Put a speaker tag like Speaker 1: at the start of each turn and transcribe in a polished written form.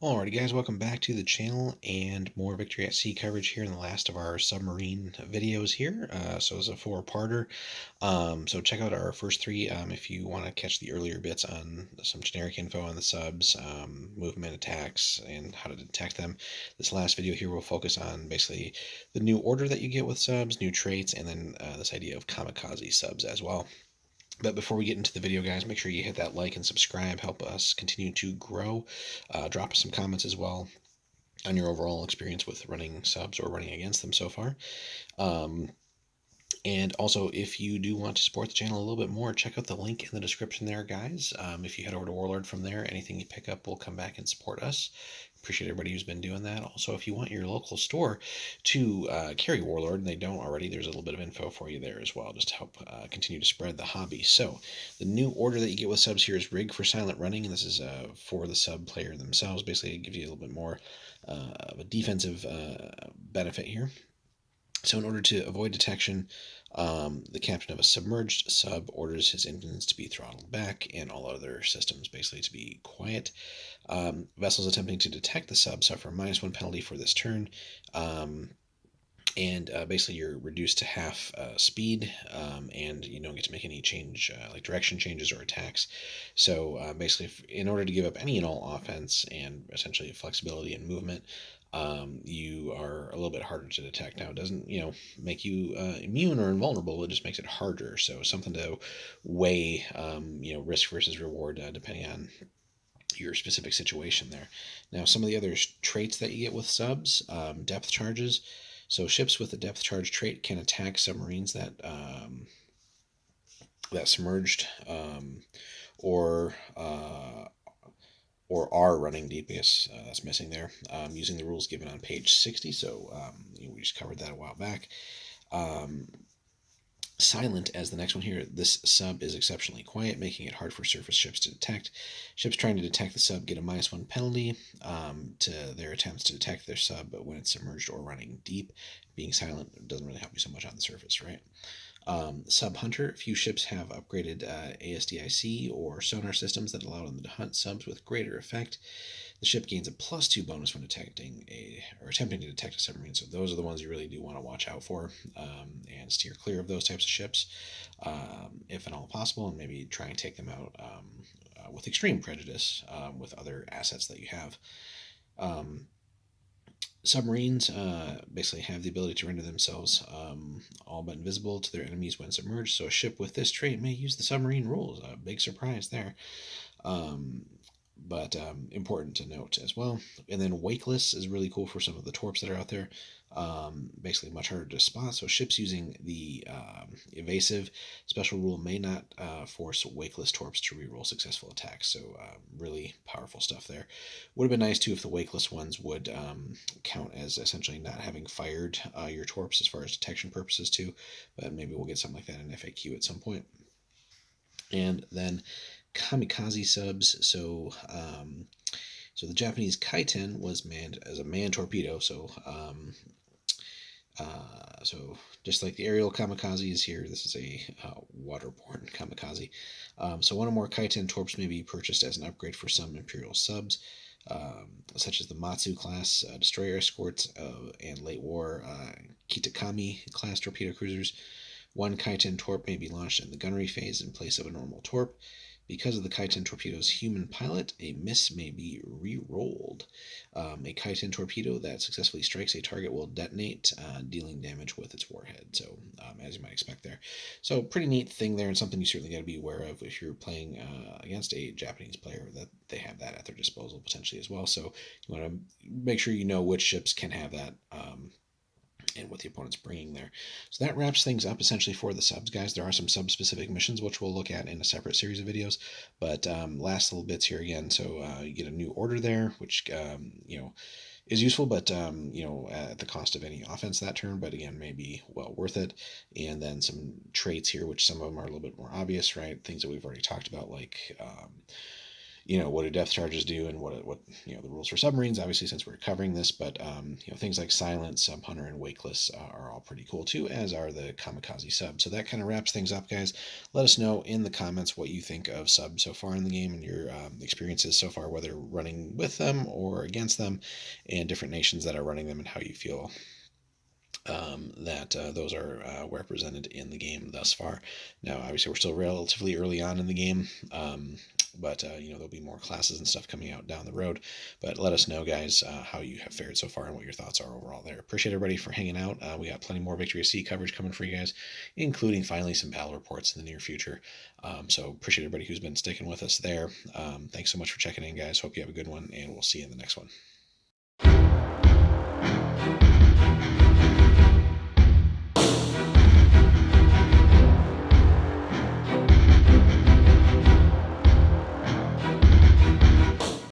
Speaker 1: Alrighty guys, welcome back to the channel and more Victory at Sea coverage here in the last of our submarine videos here. So it's a four-parter. So check out our first three if you want to catch the earlier bits on some generic info on the subs, movement, attacks, and how to detect them. This last video here will focus on basically the new order that you get with subs, new traits, and then this idea of kamikaze subs as well. But before we get into the video, guys, make sure you hit that like and subscribe. Help us continue to grow. Drop us some comments as well on your overall experience with running subs or running against them so far. Um, and also, if you do want to support the channel a little bit more, check out the link in the description there, guys. If you head over to Warlord from there, anything you pick up will come back and support us. Appreciate everybody who's been doing that. Also, if you want your local store to carry Warlord, and they don't already, there's a little bit of info for you there as well, just to help continue to spread the hobby. So, the new order that you get with subs here is Rig for Silent Running, and this is for the sub player themselves. Basically, it gives you a little bit more of a defensive benefit here. So in order to avoid detection, the captain of a submerged sub orders his engines to be throttled back and all other systems basically to be quiet. Vessels attempting to detect the sub suffer a -1 penalty for this turn. And basically you're reduced to half speed, and you don't get to make any change, like direction changes or attacks. So basically, in order to give up any and all offense and essentially flexibility and movement, you are a little bit harder to detect. Now, it doesn't, make you immune or invulnerable. It just makes it harder. So something to weigh, risk versus reward, depending on your specific situation there. Now, some of the other traits that you get with subs, depth charges. So ships with the depth charge trait can attack submarines that submerged, or or are running deep. I guess that's missing there. Using the rules given on page 60. So we just covered that a while back. Silent as the next one here. This sub is exceptionally quiet, making it hard for surface ships to detect. Ships trying to detect the sub get a -1 penalty to their attempts to detect their sub when it's submerged or running deep. Being silent doesn't really help you so much on the surface, right? Sub Hunter. Few ships have upgraded ASDIC or sonar systems that allow them to hunt subs with greater effect. The ship gains a +2 bonus when attempting to detect a submarine. So those are the ones you really do want to watch out for, and steer clear of those types of ships, if at all possible, and maybe try and take them out with extreme prejudice with other assets that you have. Submarines basically have the ability to render themselves all but invisible to their enemies when submerged. So a ship with this trait may use the submarine rules. A big surprise there. But important to note as well. And then Wakeless is really cool for some of the torps that are out there. Basically much harder to spot. So ships using the evasive special rule may not force Wakeless torps to reroll successful attacks. So really powerful stuff there. Would have been nice too if the Wakeless ones would count as essentially not having fired your torps as far as detection purposes too. But maybe we'll get something like that in FAQ at some point. And then Kamikaze subs. So the Japanese Kaiten was manned as a manned torpedo. So just like the aerial kamikaze is here, this is a waterborne kamikaze. So one or more Kaiten torps may be purchased as an upgrade for some Imperial subs, such as the Matsu class destroyer escorts and late war Kitakami class torpedo cruisers. One Kaiten torp may be launched in the gunnery phase in place of a normal torp. Because of the Kaiten torpedo's human pilot, a miss may be re-rolled. A Kaiten torpedo that successfully strikes a target will detonate, dealing damage with its warhead. So, as you might expect there. So, pretty neat thing there, and something you certainly got to be aware of if you're playing against a Japanese player, that they have that at their disposal potentially as well. So, you want to make sure you know which ships can have that. And what the opponent's bringing there. So that wraps things up essentially for the subs, guys. There are some sub-specific missions, which we'll look at in a separate series of videos. But last little bits here again. So you get a new order there, which, is useful, but, at the cost of any offense that turn. But again, maybe well worth it. And then some traits here, which some of them are a little bit more obvious, right? Things that we've already talked about, like what do depth charges do, and what the rules for submarines, obviously, since we're covering this. But things like Silence, Sub Hunter, and Wakeless are all pretty cool too, as are the Kamikaze sub. So that kind of wraps things up, guys. Let us know in the comments what you think of subs so far in the game, and your experiences so far, whether running with them or against them, and different nations that are running them, and how you feel that those are represented in the game thus far. Now, obviously, we're still relatively early on in the game, but there'll be more classes and stuff coming out down the road. But let us know, guys, how you have fared so far and what your thoughts are overall there. Appreciate everybody for hanging out. We got plenty more Victory at Sea coverage coming for you guys, including finally some battle reports in the near future. So appreciate everybody who's been sticking with us there. Thanks so much for checking in, guys. Hope you have a good one, and we'll see you in the next one.